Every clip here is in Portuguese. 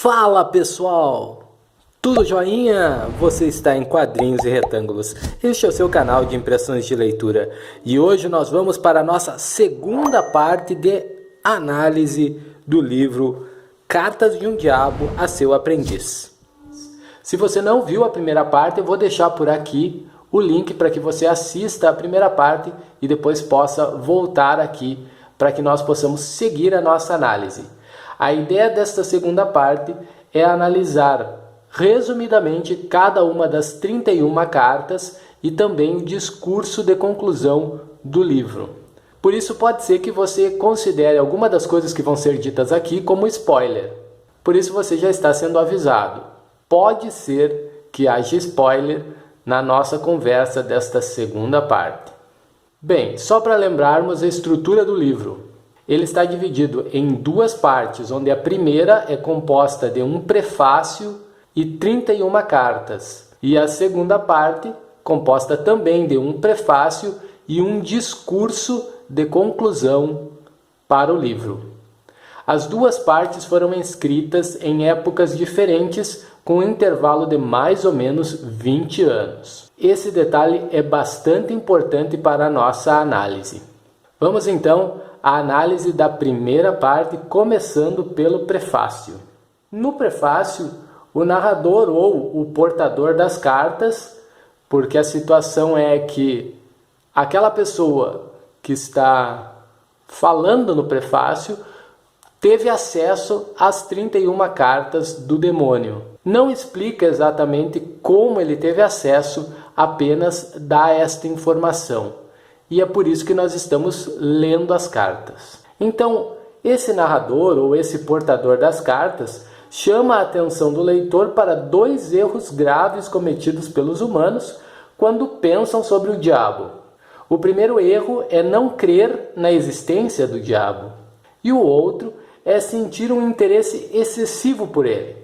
Fala pessoal, tudo joinha? Você está em Quadrinhos e Retângulos. Este é o seu canal de impressões de leitura e hoje nós vamos para a nossa segunda parte de análise do livro Cartas de um Diabo a Seu Aprendiz. Se você não viu a primeira parte, eu vou deixar por aqui o link para que você assista a primeira parte e depois possa voltar aqui para que nós possamos seguir a nossa análise. A ideia desta segunda parte é analisar resumidamente cada uma das 31 cartas e também o discurso de conclusão do livro. Por isso pode ser que você considere alguma das coisas que vão ser ditas aqui como spoiler. Por isso você já está sendo avisado. Pode ser que haja spoiler na nossa conversa desta segunda parte. Bem, só para lembrarmos a estrutura do livro. Ele está dividido em duas partes, onde a primeira é composta de um prefácio e 31 cartas. E a segunda parte, composta também de um prefácio e um discurso de conclusão para o livro. As duas partes foram escritas em épocas diferentes, com um intervalo de mais ou menos 20 anos. Esse detalhe é bastante importante para a nossa análise. Vamos então à análise da primeira parte, começando pelo prefácio. No prefácio, o narrador ou o portador das cartas, porque a situação é que aquela pessoa que está falando no prefácio teve acesso às 31 cartas do demônio. Não explica exatamente como ele teve acesso, apenas dá esta informação. E é por isso que nós estamos lendo as cartas. Então, esse narrador ou esse portador das cartas chama a atenção do leitor para dois erros graves cometidos pelos humanos quando pensam sobre o diabo. O primeiro erro é não crer na existência do diabo. E o outro é sentir um interesse excessivo por ele.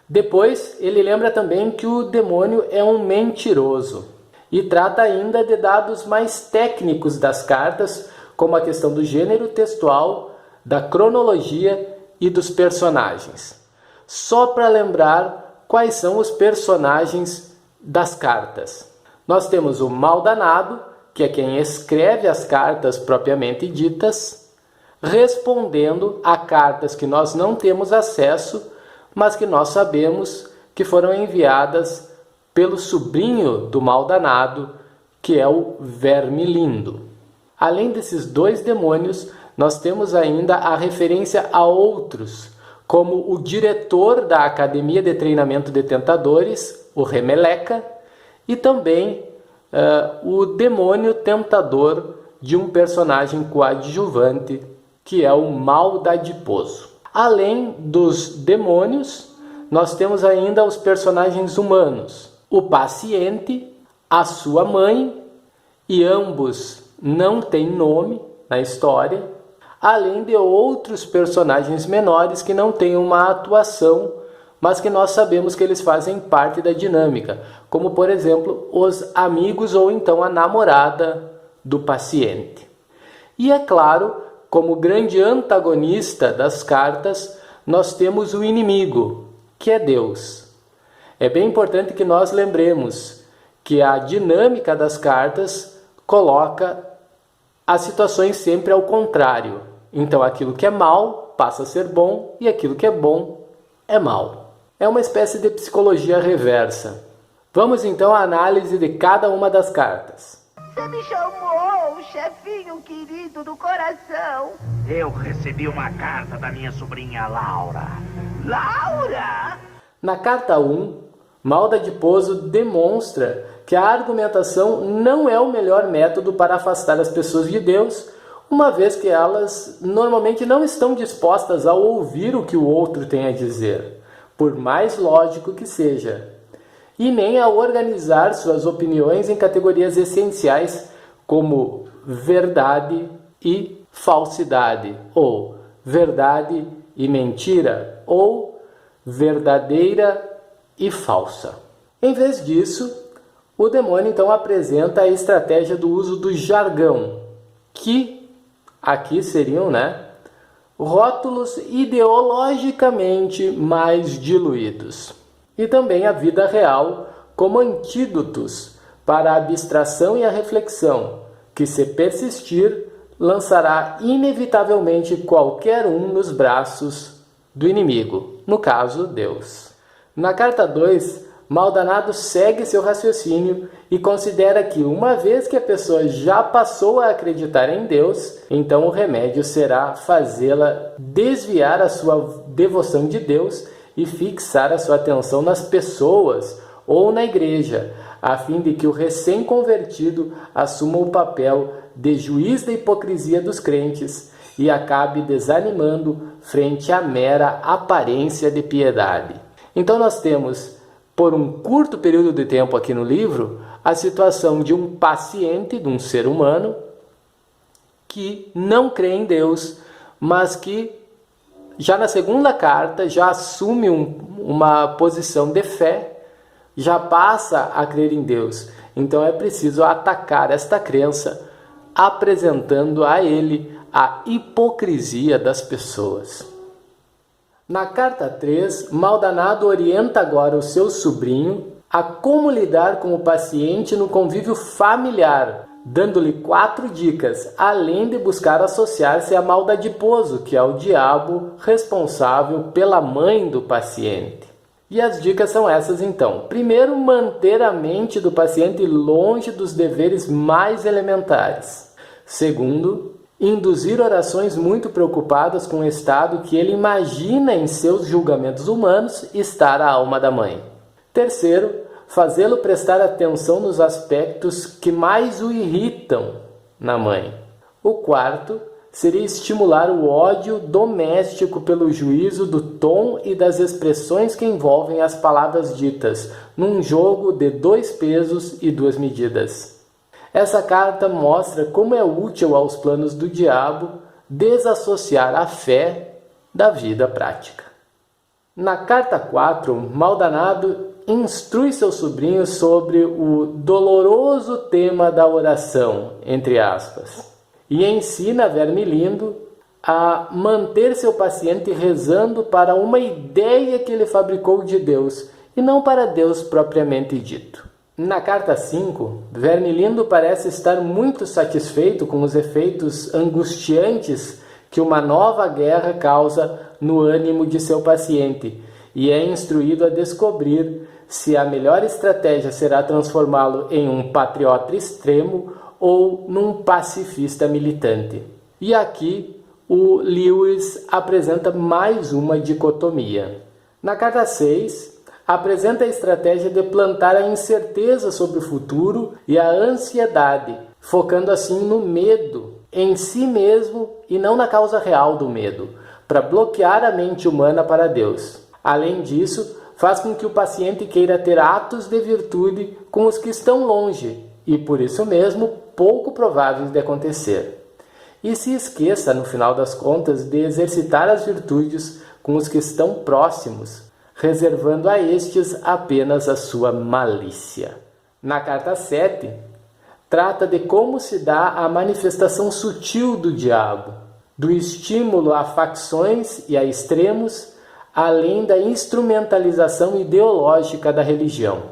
Depois, ele lembra também que o demônio é um mentiroso. E trata ainda de dados mais técnicos das cartas, como a questão do gênero textual, da cronologia e dos personagens. Só para lembrar quais são os personagens das cartas. Nós temos o Maldanado, que é quem escreve as cartas propriamente ditas, respondendo a cartas que nós não temos acesso, mas que nós sabemos que foram enviadas pelo sobrinho do Maldanado, que é o Vermilindo. Além desses dois demônios, nós temos ainda a referência a outros, como o diretor da Academia de Treinamento de Tentadores, o Remeleca, e também o demônio tentador de um personagem coadjuvante, que é o Maldadiposo. Além dos demônios, nós temos ainda os personagens humanos, o paciente, a sua mãe, e ambos não têm nome na história, além de outros personagens menores que não têm uma atuação, mas que nós sabemos que eles fazem parte da dinâmica, como por exemplo os amigos ou então a namorada do paciente. E é claro, como grande antagonista das cartas, nós temos o inimigo, que é Deus. É bem importante que nós lembremos que a dinâmica das cartas coloca as situações sempre ao contrário. Então aquilo que é mal passa a ser bom e aquilo que é bom é mal. É uma espécie de psicologia reversa. Vamos então à análise de cada uma das cartas. Você me chamou, chefinho querido do coração. Eu recebi uma carta da minha sobrinha Laura. Laura? Na carta 1, Maldadiposo demonstra que a argumentação não é o melhor método para afastar as pessoas de Deus, uma vez que elas normalmente não estão dispostas a ouvir o que o outro tem a dizer, por mais lógico que seja, e nem a organizar suas opiniões em categorias essenciais como verdade e falsidade, ou verdade e mentira, ou verdadeira e falsa. Em vez disso, o demônio então apresenta a estratégia do uso do jargão, que aqui seriam rótulos ideologicamente mais diluídos. E também a vida real como antídotos para a abstração e a reflexão, que, se persistir, lançará inevitavelmente qualquer um nos braços do inimigo, no caso, Deus. Na carta 2, Maldonado segue seu raciocínio e considera que, uma vez que a pessoa já passou a acreditar em Deus, então o remédio será fazê-la desviar a sua devoção de Deus e fixar a sua atenção nas pessoas ou na igreja, a fim de que o recém-convertido assuma o papel de juiz da hipocrisia dos crentes e acabe desanimando frente à mera aparência de piedade. Então nós temos, por um curto período de tempo aqui no livro, a situação de um paciente, de um ser humano, que não crê em Deus, mas que já na segunda carta já assume uma posição de fé, já passa a crer em Deus. Então é preciso atacar esta crença, apresentando a ele a hipocrisia das pessoas. Na carta 3, Maldonado orienta agora o seu sobrinho a como lidar com o paciente no convívio familiar, dando-lhe 4 dicas, além de buscar associar-se a Maldadiposo, que é o diabo responsável pela mãe do paciente. E as dicas são essas então. Primeiro, manter a mente do paciente longe dos deveres mais elementares. Segundo, induzir orações muito preocupadas com o estado que ele imagina em seus julgamentos humanos estar a alma da mãe. Terceiro, fazê-lo prestar atenção nos aspectos que mais o irritam na mãe. O quarto seria estimular o ódio doméstico pelo juízo do tom e das expressões que envolvem as palavras ditas, num jogo de 2 pesos e 2 medidas. Essa carta mostra como é útil aos planos do diabo desassociar a fé da vida prática. Na carta 4, Maldonado instrui seu sobrinho sobre o doloroso tema da oração, entre aspas, e ensina Vermilindo a manter seu paciente rezando para uma ideia que ele fabricou de Deus, e não para Deus propriamente dito. Na carta 5, Vermilindo parece estar muito satisfeito com os efeitos angustiantes que uma nova guerra causa no ânimo de seu paciente, e é instruído a descobrir se a melhor estratégia será transformá-lo em um patriota extremo ou num pacifista militante. E aqui o Lewis apresenta mais uma dicotomia. Na carta 6, apresenta a estratégia de plantar a incerteza sobre o futuro e a ansiedade, focando assim no medo em si mesmo e não na causa real do medo, para bloquear a mente humana para Deus. Além disso, faz com que o paciente queira ter atos de virtude com os que estão longe e, por isso mesmo, pouco prováveis de acontecer. E se esqueça, no final das contas, de exercitar as virtudes com os que estão próximos, reservando a estes apenas a sua malícia. Na carta 7, trata de como se dá a manifestação sutil do diabo, do estímulo a facções e a extremos, além da instrumentalização ideológica da religião.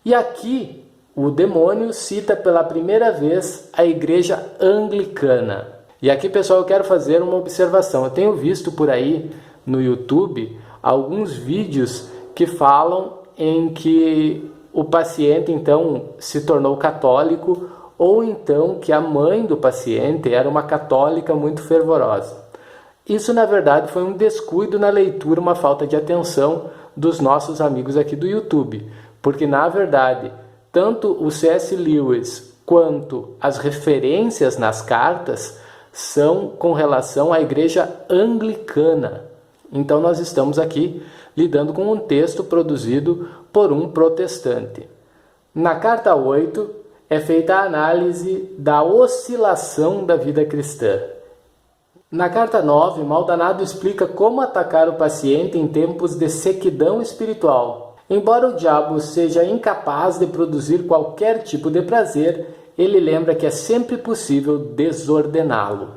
E aqui, o demônio cita pela primeira vez a Igreja Anglicana. E aqui, pessoal, eu quero fazer uma observação. Eu tenho visto por aí no YouTube alguns vídeos que falam em que o paciente, então, se tornou católico ou então que a mãe do paciente era uma católica muito fervorosa. Isso, na verdade, foi um descuido na leitura, uma falta de atenção dos nossos amigos aqui do YouTube. Porque, na verdade, tanto o C.S. Lewis quanto as referências nas cartas são com relação à Igreja Anglicana. Então, nós estamos aqui lidando com um texto produzido por um protestante. Na carta 8, é feita a análise da oscilação da vida cristã. Na carta 9, Maldonado explica como atacar o paciente em tempos de sequidão espiritual. Embora o diabo seja incapaz de produzir qualquer tipo de prazer, ele lembra que é sempre possível desordená-lo.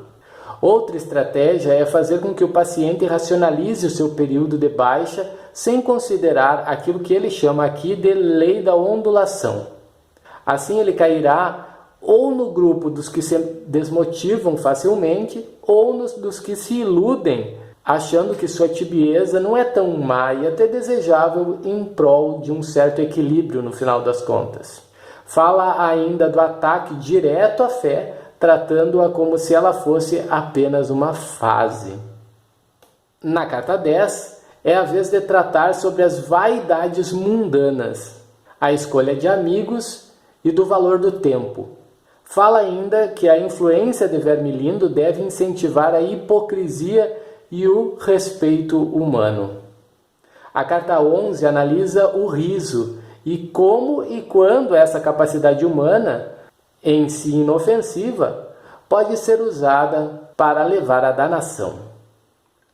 Outra estratégia é fazer com que o paciente racionalize o seu período de baixa sem considerar aquilo que ele chama aqui de lei da ondulação. Assim ele cairá ou no grupo dos que se desmotivam facilmente ou dos que se iludem, achando que sua tibieza não é tão má e até desejável em prol de um certo equilíbrio no final das contas. Fala ainda do ataque direto à fé, tratando-a como se ela fosse apenas uma fase. Na carta 10, é a vez de tratar sobre as vaidades mundanas, a escolha de amigos e do valor do tempo. Fala ainda que a influência de Vermilindo deve incentivar a hipocrisia e o respeito humano. A carta 11 analisa o riso e como e quando essa capacidade humana, em si inofensiva, pode ser usada para levar à danação.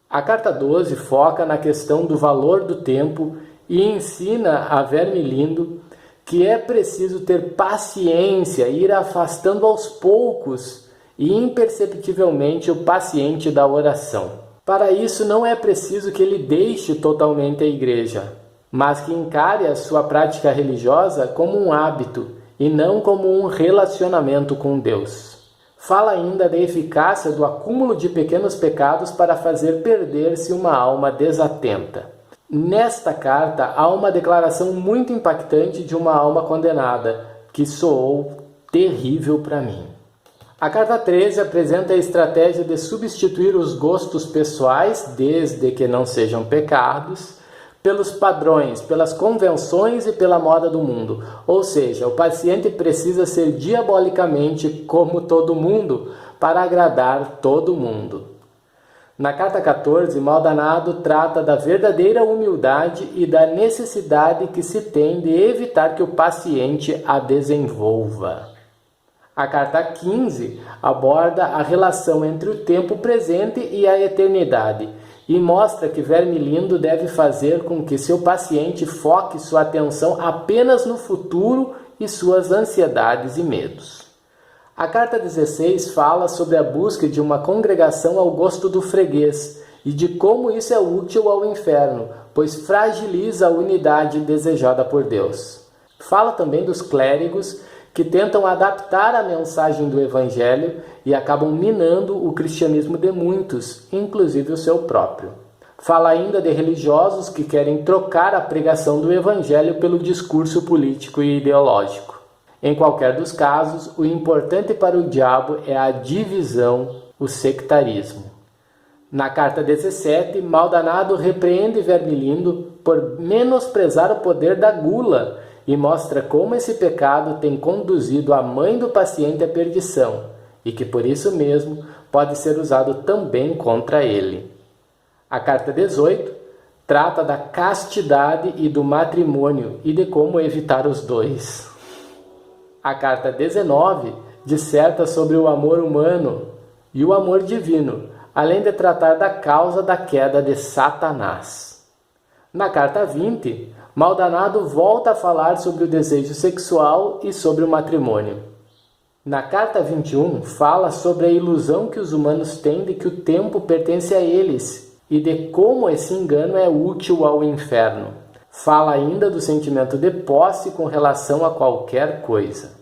A carta 12 foca na questão do valor do tempo e ensina a Vermilindo que é preciso ter paciência e ir afastando aos poucos e imperceptivelmente o paciente da oração. Para isso não é preciso que ele deixe totalmente a igreja, mas que encare a sua prática religiosa como um hábito e não como um relacionamento com Deus. Fala ainda da eficácia do acúmulo de pequenos pecados para fazer perder-se uma alma desatenta. Nesta carta há uma declaração muito impactante de uma alma condenada, que soou terrível para mim. A carta 13 apresenta a estratégia de substituir os gostos pessoais, desde que não sejam pecados, pelos padrões, pelas convenções e pela moda do mundo. Ou seja, o paciente precisa ser diabolicamente como todo mundo para agradar todo mundo. Na carta 14, Maldonado trata da verdadeira humildade e da necessidade que se tem de evitar que o paciente a desenvolva. A carta 15 aborda a relação entre o tempo presente e a eternidade e mostra que Vermilindo deve fazer com que seu paciente foque sua atenção apenas no futuro e suas ansiedades e medos. A carta 16 fala sobre a busca de uma congregação ao gosto do freguês e de como isso é útil ao inferno, pois fragiliza a unidade desejada por Deus. Fala também dos clérigos que tentam adaptar a mensagem do Evangelho e acabam minando o cristianismo de muitos, inclusive o seu próprio. Fala ainda de religiosos que querem trocar a pregação do Evangelho pelo discurso político e ideológico. Em qualquer dos casos, o importante para o diabo é a divisão, o sectarismo. Na carta 17, Maldonado repreende Vermilindo por menosprezar o poder da gula e mostra como esse pecado tem conduzido a mãe do paciente à perdição e que por isso mesmo pode ser usado também contra ele. A carta 18 trata da castidade e do matrimônio e de como evitar os dois. A carta 19 disserta sobre o amor humano e o amor divino, além de tratar da causa da queda de Satanás. Na carta 20, Maldonado volta a falar sobre o desejo sexual e sobre o matrimônio. Na carta 21, fala sobre a ilusão que os humanos têm de que o tempo pertence a eles e de como esse engano é útil ao inferno. Fala ainda do sentimento de posse com relação a qualquer coisa.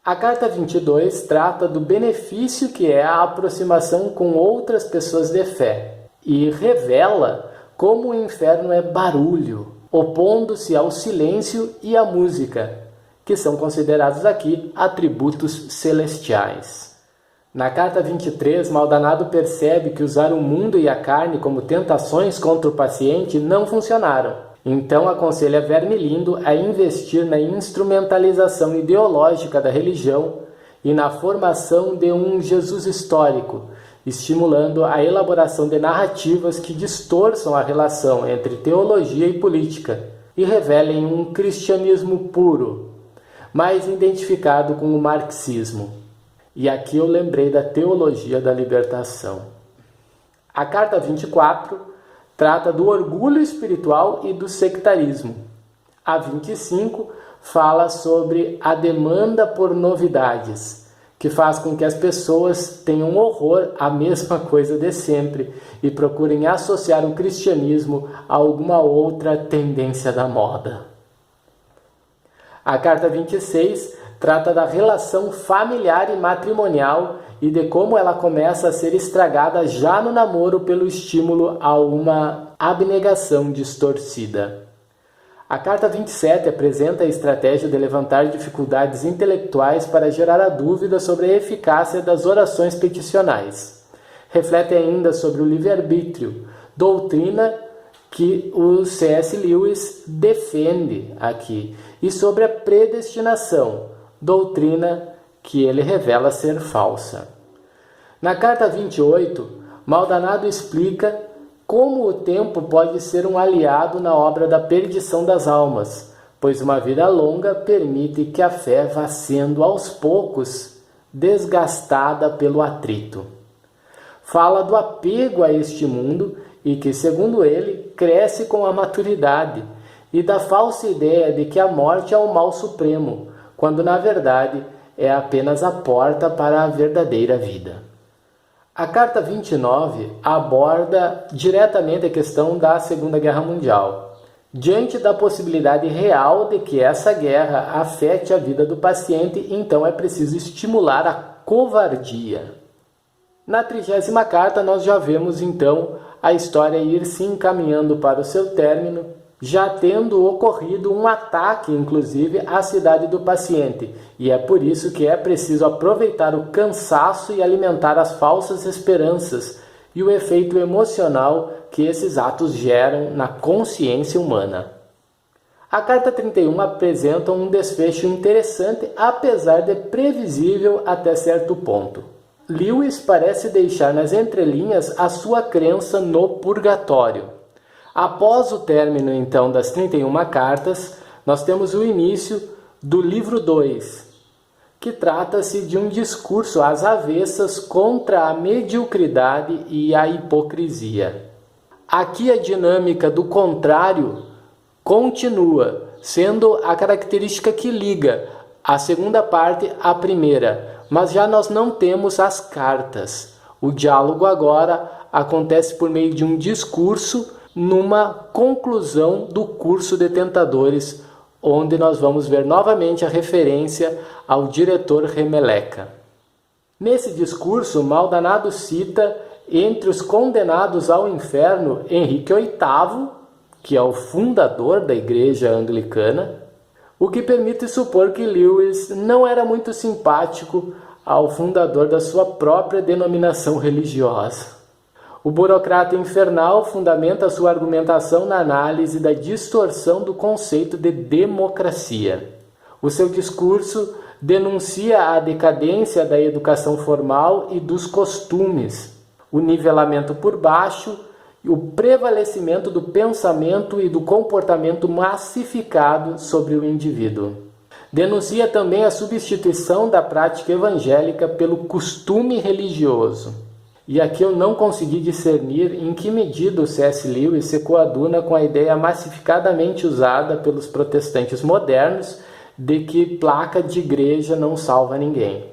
A carta 22 trata do benefício que é a aproximação com outras pessoas de fé e revela como o inferno é barulho, opondo-se ao silêncio e à música, que são considerados aqui atributos celestiais. Na carta 23, Maldonado percebe que usar o mundo e a carne como tentações contra o paciente não funcionaram. Então aconselha Vermilindo a investir na instrumentalização ideológica da religião e na formação de um Jesus histórico, estimulando a elaboração de narrativas que distorçam a relação entre teologia e política e revelem um cristianismo puro, mais identificado com o marxismo. E aqui eu lembrei da teologia da libertação. A carta 24 trata do orgulho espiritual e do sectarismo. A 25 fala sobre a demanda por novidades, que faz com que as pessoas tenham horror à mesma coisa de sempre e procurem associar o cristianismo a alguma outra tendência da moda. A carta 26 trata da relação familiar e matrimonial e de como ela começa a ser estragada já no namoro pelo estímulo a uma abnegação distorcida. A carta 27 apresenta a estratégia de levantar dificuldades intelectuais para gerar a dúvida sobre a eficácia das orações peticionais. Reflete ainda sobre o livre-arbítrio, doutrina que o C.S. Lewis defende aqui, e sobre a predestinação, doutrina que ele revela ser falsa. Na carta 28, Maldonado explica como o tempo pode ser um aliado na obra da perdição das almas, pois uma vida longa permite que a fé vá sendo aos poucos desgastada pelo atrito. Fala do apego a este mundo e que, segundo ele, cresce com a maturidade, e da falsa ideia de que a morte é o mal supremo, quando na verdade é apenas a porta para a verdadeira vida. A carta 29 aborda diretamente a questão da Segunda Guerra Mundial. Diante da possibilidade real de que essa guerra afete a vida do paciente, então é preciso estimular a covardia. Na 30ª carta nós já vemos então a história ir se encaminhando para o seu término, já tendo ocorrido um ataque, inclusive, à cidade do paciente. E é por isso que é preciso aproveitar o cansaço e alimentar as falsas esperanças e o efeito emocional que esses atos geram na consciência humana. A carta 31 apresenta um desfecho interessante, apesar de previsível até certo ponto. Lewis parece deixar nas entrelinhas a sua crença no purgatório. Após o término, então, das 31 cartas, nós temos o início do livro 2, que trata-se de um discurso às avessas contra a mediocridade e a hipocrisia. Aqui a dinâmica do contrário continua, sendo a característica que liga a segunda parte à primeira, mas já nós não temos as cartas. O diálogo agora acontece por meio de um discurso numa conclusão do curso de tentadores, onde nós vamos ver novamente a referência ao diretor Remeleca. Nesse discurso, Maldonado cita, entre os condenados ao inferno, Henrique VIII, que é o fundador da Igreja Anglicana, o que permite supor que Lewis não era muito simpático ao fundador da sua própria denominação religiosa. O burocrata infernal fundamenta sua argumentação na análise da distorção do conceito de democracia. O seu discurso denuncia a decadência da educação formal e dos costumes, o nivelamento por baixo e o prevalecimento do pensamento e do comportamento massificado sobre o indivíduo. Denuncia também a substituição da prática evangélica pelo costume religioso. E aqui eu não consegui discernir em que medida o C.S. Lewis se coaduna com a ideia massificadamente usada pelos protestantes modernos de que placa de igreja não salva ninguém,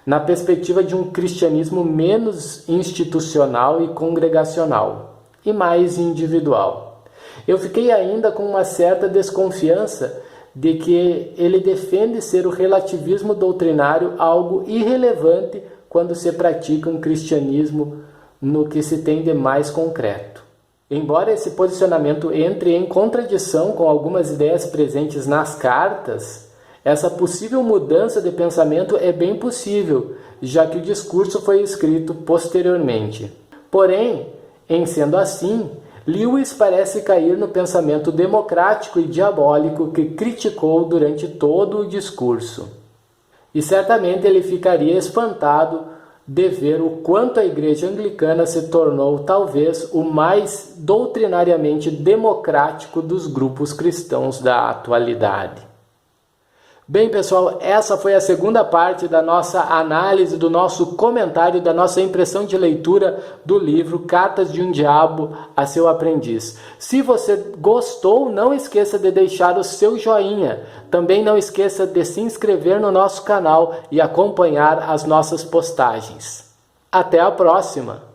na perspectiva de um cristianismo menos institucional e congregacional, e mais individual. Eu fiquei ainda com uma certa desconfiança de que ele defende ser o relativismo doutrinário algo irrelevante quando se pratica um cristianismo no que se tem de mais concreto. Embora esse posicionamento entre em contradição com algumas ideias presentes nas cartas, essa possível mudança de pensamento é bem possível, já que o discurso foi escrito posteriormente. Porém, em sendo assim, Lewis parece cair no pensamento democrático e diabólico que criticou durante todo o discurso. E certamente ele ficaria espantado de ver o quanto a Igreja Anglicana se tornou talvez o mais doutrinariamente democrático dos grupos cristãos da atualidade. Bem, pessoal, essa foi a segunda parte da nossa análise, do nosso comentário, da nossa impressão de leitura do livro Cartas de um Diabo a Seu Aprendiz. Se você gostou, não esqueça de deixar o seu joinha. Também não esqueça de se inscrever no nosso canal e acompanhar as nossas postagens. Até a próxima!